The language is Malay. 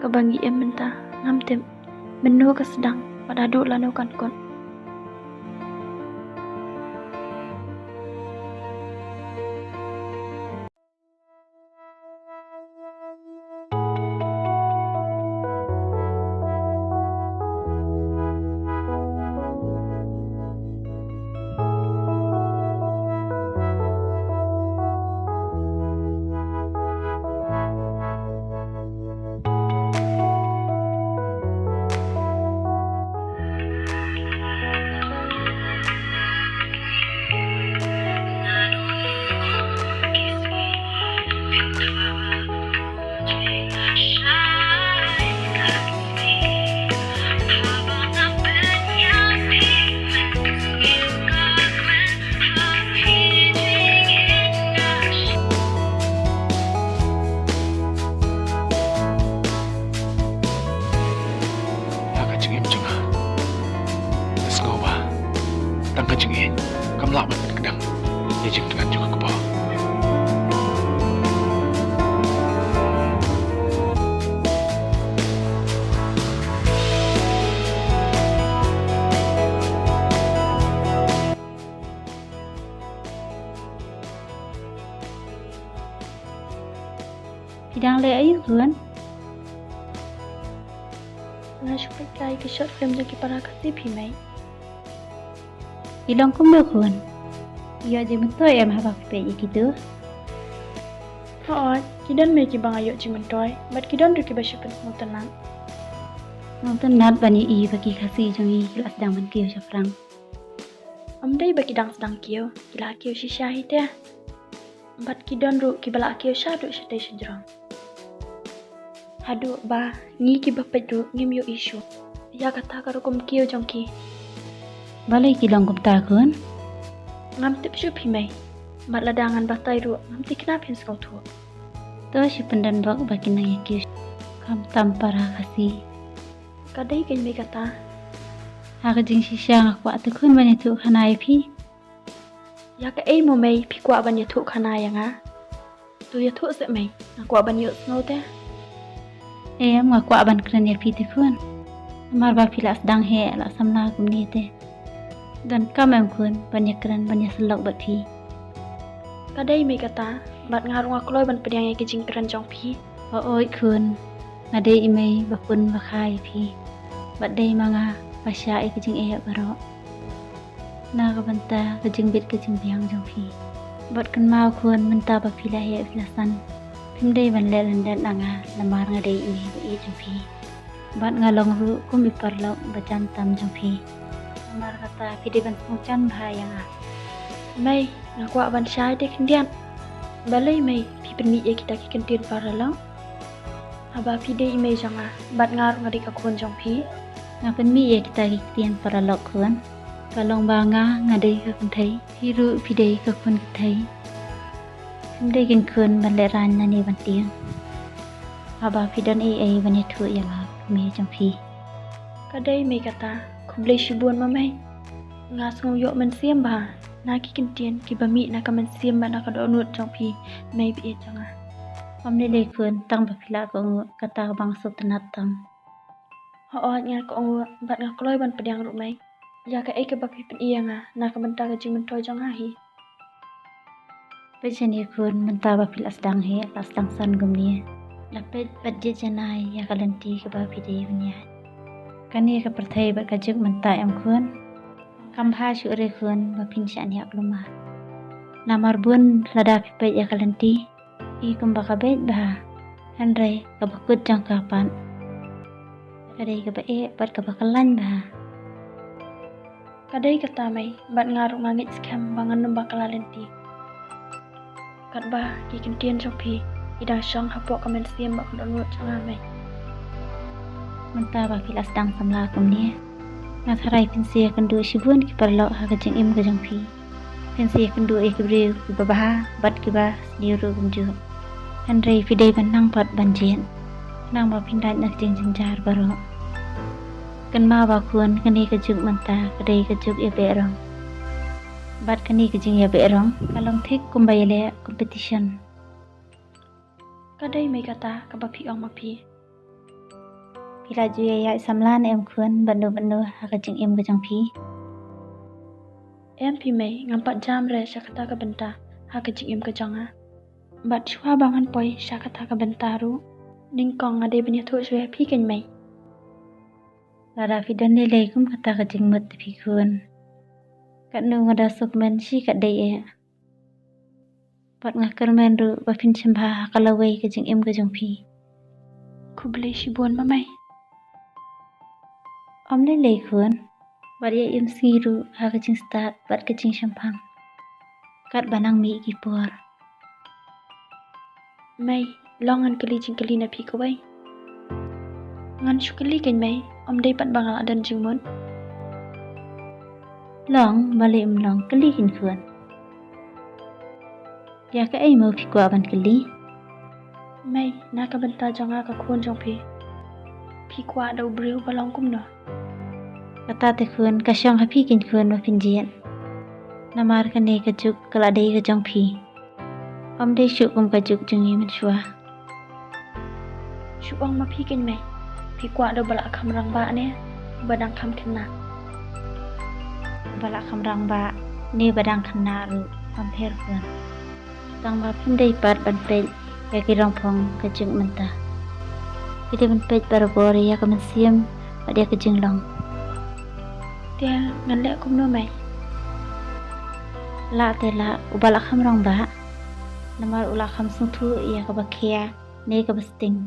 Kabangi menta ngamtem menu kesedang pada duk lanukan kon. Tangka jengin, kam lawan kedang, ya jeng dengan juga ke bawah. Đang lệ ấy Hương. Nga supaya kai ke short film jaki para kasi phimai. Ilong cũng được Hương. Iya je mentoy em habak pe gitu. Hoot, kidan me ki bang ayo ci mentoy, bat kidan ru ki bashi pen tenang. Nonton nat bani i bagi kasi jangi kelas dang man kieu frang. Amdai baki dang sedang kieu, kila kieu si syahid ya. Bat kidan ru ki bala kieu syadu syadai sejrong. Hadu ba, ngi ki bapet ru ngim yo isu. Ya kata karo kum kieu jongki. Balai kilong kum ta Hương. Ngam tip shu phimai. Bat ladangan batai ru ngam ti kenapa hins kau tu. To si pendan bak baki nang kieu. Kam tampara kasi. Kadai ken me kata. Ha ka jing si syang aku atu Hương bani tu khanai phi. Ya ka ei mo mai phi kwa ban ya thu khana ya nga. Tu ya thu se mai, kwa ban yo ngau te. Em ngak kwa ban kran ya phi te Hương. Amar ba phi las dang he la samna kum ni te. Dan kam em Hương banyak kran banyak selok bat phi. Kadai me kata, bat ngarung aku loy ban pediang ya kijing keren jong phi. Oi Hương. Ngade imei bakun bakai phi. Bat dei manga pasya e kijing e baro. Na ka banta kijing bit kijing biang jong phi. Bat kan mau Hương menta ba phi la he filasan. Phim dei ban le lan dan anga lamar ngade imei ba e jong phi. Bat ngalong ru kum ipar law bajan tam jong phi. Amar kata phi dei ban sungchan bahaya. Mai, na kwa ban syai de kendian. Balai mai phi penmi ya kita ki kentin para lang. Aba phi dei imei janga, bat ngar ngadi ka kon jong phi. Ngapen mi ya kita kitian para lok Hương. Kalong ba nga ngade ka kun thai. Hiru phi dei ka kun thai. Phim dei kin Hương ban le ran na ni ban tiang. Aba phi dan e ban ya thu ya la me jong phi. Kadai me kata, kumblei shibuan mamai. Ngas ngau yo men siam ba. Na ki kentin ki bami na ka men siam ba na ka do nut jong phi. Mai bi janga. Om le le Hương tang ba phila ko kata bang so tanat tang. Hoot nga ko ngu bat nga kloy ban pediang ru mai. Ya ka ei ka ba phi pen iya nga na ka benta ka jing mentoy jong hi. Pejan ya Hương menta ba phila sedang he las tang san gum ni. Lapet bat je janai ya kalanti ka ba phi dei banya. Kani ka perthai ba ka juk menta em Hương. Kam ha shu re Hương ba phin shan ya kluma. Lamar bun lada phi pe ya kalanti. I kum ba ka bet ba. Hanre ka bakut jang kapan. Kadai ka ba e bat ka ba kalan ba. Kadai kata mai bat ngaru ngangit skam bangan nembak kalalenti. Kat ba ki kentin jong phi. Idang syang hapok ka men siam ba ka do nut jong mai. Menta ba phila sedang samla kum ni. Ngat harai pinsia kendu shibun ki parlo ha ka jing im ka jong phi. Pinsia kendu e ki breu ki ba bat ki ba niru kum ju. Hanrei phi dei ban nang pat ban jen. Nang ba pindai nak jing jing jar baro. Kan ma ba Hương kani ka juk menta kadai ka juk e be rong. Bat kani ka jing e be rong kalong thik kum ba le competition. Kadai me kata ka ba phi ong ma phi. Pila juya ya samlan em khun banu ha ka jing em ka jang phi. Em pi mei ngampat jam re syakata ka benta ha ka jing em ka janga. Bat chua bangan poi syakata ka benta ru. Ning kong ngade banya thu shwe pi ken mei. Lara fi dan le kum kata ka jing mut phi khun. Kat nu ngada suk men shi kat dei e. Pat ngakar men ru ba fin chimba ha ka lawei ka jing em ka jang phi. Ku beli shibuan ma mei. Om le khun. Bat ya em siru ha ka jing start bat ka jing champang. Kat banang mi ki por. Mei longan kali jing kali na pi ko wei. Ngan shu kali ken mei om dei pat bangal adan jing mun. Long bale long kali kin khun. Ya ka ai mo phi kwa ban kali. Mei na ka benta janga ka khun jong pi. Pi kwa dau briu balong kum no. Kata te khun ka syang ha phi kin khun ma phin jian. Namar ka ne ka juk kala dei ka jong phi. Om dei shu kum ka juk jung yi man shwa. Shu ong ma pi ken mei. Pi kwa dau balak kham rang ba ne. Badang kham kena. Bala kham rang ba ne badang khana ru am pher khun. Tang ba phin dei pat ban pe ya ki rong phong ka jung menta. Ki de ban pe par bor ya ka man siam ba dia ka jung long. Tia ngan le kum no mei. La te la ubala kham rang ba. Namar ula kham sung thu ya ka ba khia ne ka ba sting.